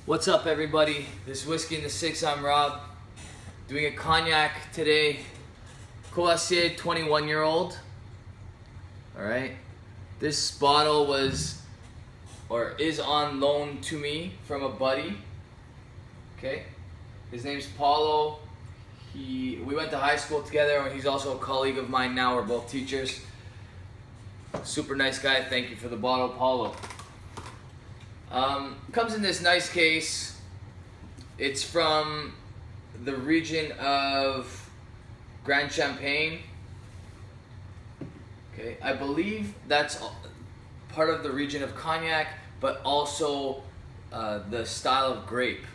What's up, everybody? This is Whiskey in the Six. I'm Rob. Doing a cognac today. Courvoisier 21-year-old. Alright. This bottle was, or is on loan to me from a buddy. Okay. His name's Paulo. We went to high school together, and he's also a colleague of mine now. We're both teachers. Super nice guy. Thank you for the bottle, Paulo. Comes in this nice case. It's from the region of Grande Champagne. Okay, I believe that's part of the region of cognac, but also the style of grape.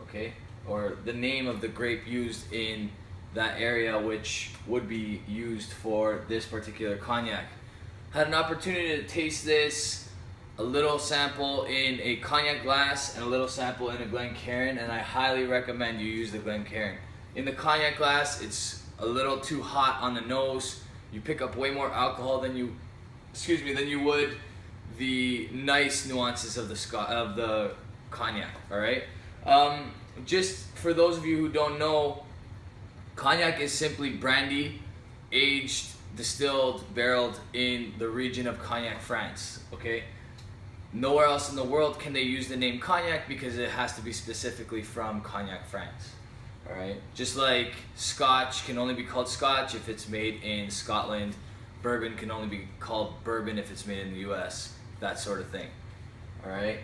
Okay, or the name of the grape used in that area, which would be used for this particular cognac. Had an opportunity to taste this. A little sample in a cognac glass and a little sample in a Glencairn, and I highly recommend you use the Glencairn. In the cognac glass, it's a little too hot on the nose. You pick up way more alcohol than you would the nice nuances of the cognac. All right. Just for those of you who don't know, cognac is simply brandy, aged, distilled, barreled in the region of Cognac, France. Okay. Nowhere else in the world can they use the name cognac because it has to be specifically from Cognac, France. All right. Just like Scotch can only be called Scotch if it's made in Scotland. Bourbon can only be called bourbon if it's made in the U.S. That sort of thing. All right.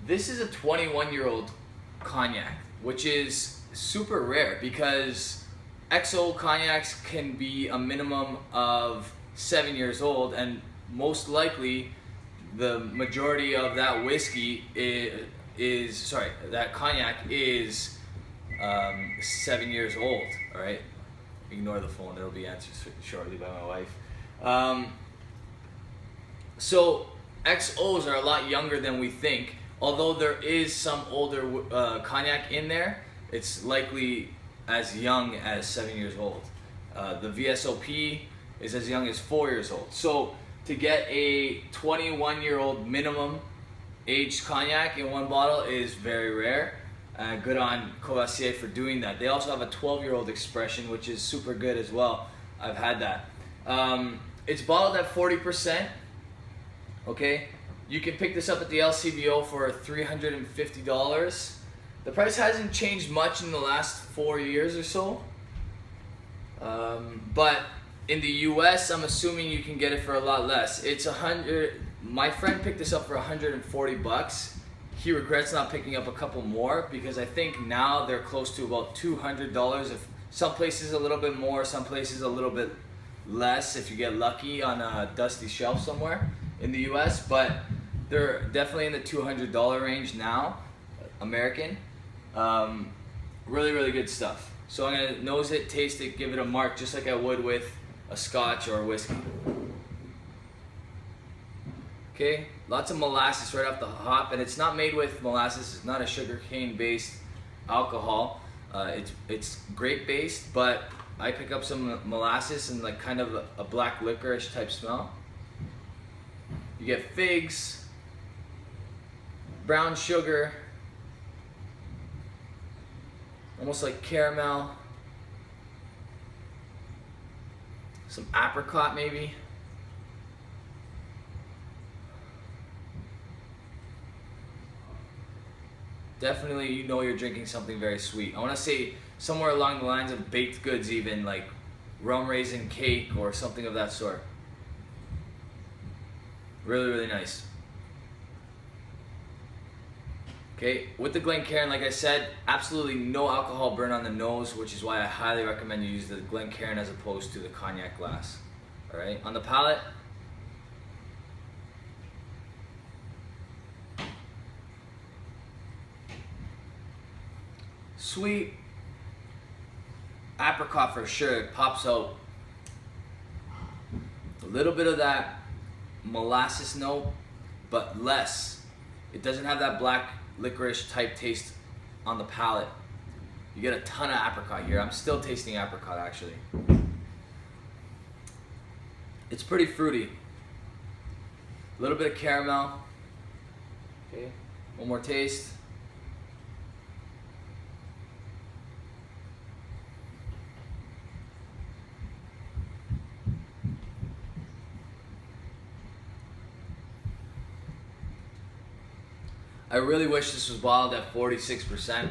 This is a 21-year-old cognac, which is super rare because XO cognacs can be a minimum of 7 years old, and most likely the majority of that whiskey that cognac is 7 years old. All right, ignore the phone; it'll be answered shortly by my wife. So XOs are a lot younger than we think. Although there is some older cognac in there, it's likely as young as 7 years old. The VSOP is as young as 4 years old. So to get a 21-year-old minimum aged cognac in one bottle is very rare. Good on Courvoisier for doing that. They also have a 12-year-old expression, which is super good as well. I've had that. It's bottled at 40%. Okay, you can pick this up at the LCBO for $350. The price hasn't changed much in the last 4 years or so. But in the US, I'm assuming you can get it for a lot less. It's my friend picked this up for $140. He regrets not picking up a couple more because I think now they're close to about $200. If some places a little bit more, some places a little bit less if you get lucky on a dusty shelf somewhere in the US, but they're definitely in the $200 range now, American. Really, really good stuff. So I'm gonna nose it, taste it, give it a mark just like I would with a Scotch or a whiskey. Okay, lots of molasses right off the hop, and it's not made with molasses. It's not a sugarcane-based alcohol. It's grape-based, but I pick up some molasses and like kind of a black licorice type smell. You get figs, brown sugar, almost like caramel. Some apricot maybe. Definitely, you know you're drinking something very sweet. I want to say somewhere along the lines of baked goods, even like rum raisin cake or something of that sort. Really, really nice. Okay, with the Glencairn, like I said, absolutely no alcohol burn on the nose, which is why I highly recommend you use the Glencairn as opposed to the cognac glass. All right, on the palate, sweet apricot for sure. It pops out. A little bit of that molasses note, but less. It doesn't have that black licorice type taste on the palate. You get a ton of apricot here. I'm still tasting apricot actually. It's pretty fruity. A little bit of caramel. Okay, one more taste. I really wish this was bottled at 46%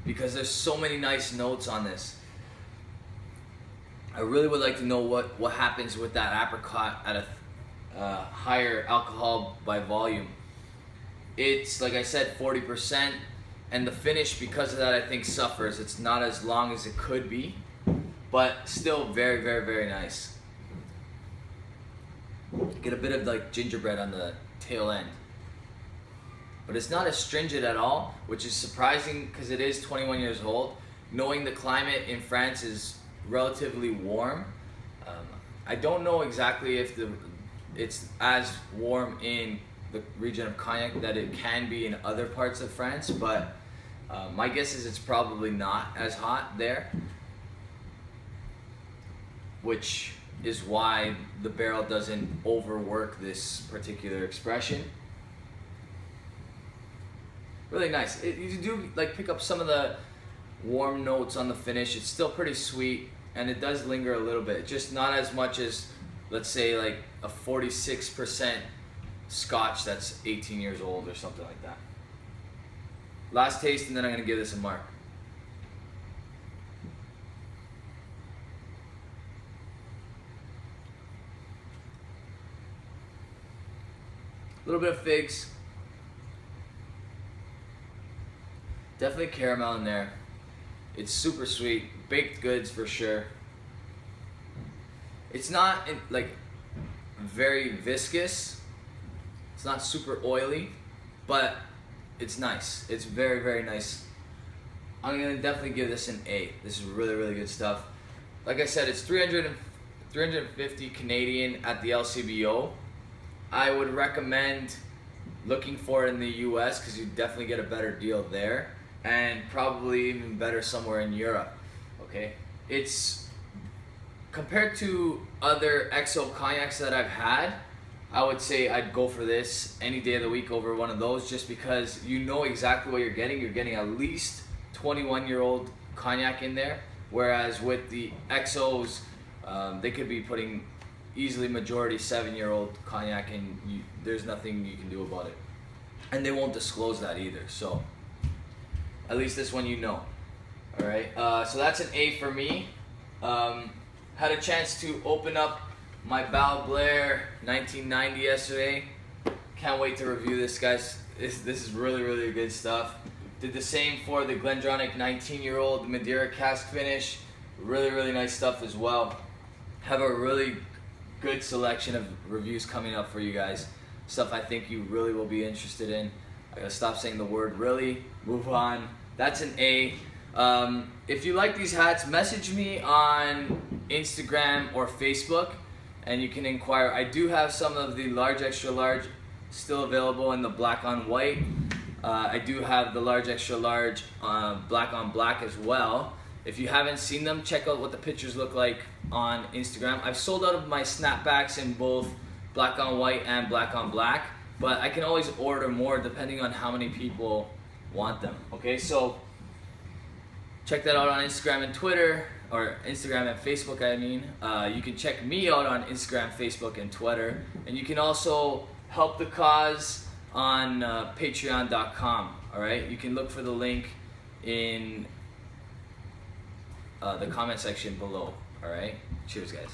because there's so many nice notes on this. I really would like to know what happens with that apricot at a higher alcohol by volume. It's, like I said, 40%, and the finish, because of that, I think suffers. It's not as long as it could be, but still very, very, very nice. Get a bit of like gingerbread on the tail end. But it's not astringent at all, which is surprising because it is 21 years old. Knowing the climate in France is relatively warm. I don't know exactly if it's as warm in the region of Cognac that it can be in other parts of France, but my guess is it's probably not as hot there, which is why the barrel doesn't overwork this particular expression. Really nice. You do like pick up some of the warm notes on the finish. It's still pretty sweet, and it does linger a little bit. Just not as much as, let's say, like a 46% Scotch that's 18 years old or something like that. Last taste, and then I'm gonna give this a mark. A little bit of figs. Definitely caramel in there. It's super sweet. Baked goods for sure. It's not like very viscous. It's not super oily, but it's nice. It's very, very nice. I'm gonna definitely give this an A. This is really, really good stuff. Like I said, it's 350 Canadian at the LCBO. I would recommend looking for it in the US because you definitely get a better deal there, and probably even better somewhere in Europe. Okay, it's compared to other XO cognacs that I've had, I would say I'd go for this any day of the week over one of those, just because you know exactly what you're getting. You're getting at least 21-year-old cognac in there, whereas with the XOs, they could be putting easily majority 7-year-old cognac, and there's nothing you can do about it. And they won't disclose that either, so at least this one you know. Alright, so that's an A for me. Had a chance to open up my Bal Blair 1990 yesterday. Can't wait to review this, guys. This is really, really good stuff. Did the same for the Glendronach 19-year-old Madeira cask finish. Really, really nice stuff as well. Have a really good selection of reviews coming up for you guys. Stuff I think you really will be interested in. I gotta stop saying the word really. Move on. That's an A. If you like these hats, message me on Instagram or Facebook, and you can inquire. I do have some of the large, extra large still available in the black on white. I do have the large, extra large black on black as well. If you haven't seen them, check out what the pictures look like on Instagram. I've sold out of my snapbacks in both black on white and black on black, but I can always order more depending on how many people want them. Okay, so check that out on Instagram and Twitter, or Instagram and Facebook, I mean. You can check me out on Instagram, Facebook, and Twitter, and you can also help the cause on patreon.com. all right, you can look for the link in the comment section below. All right, cheers, guys.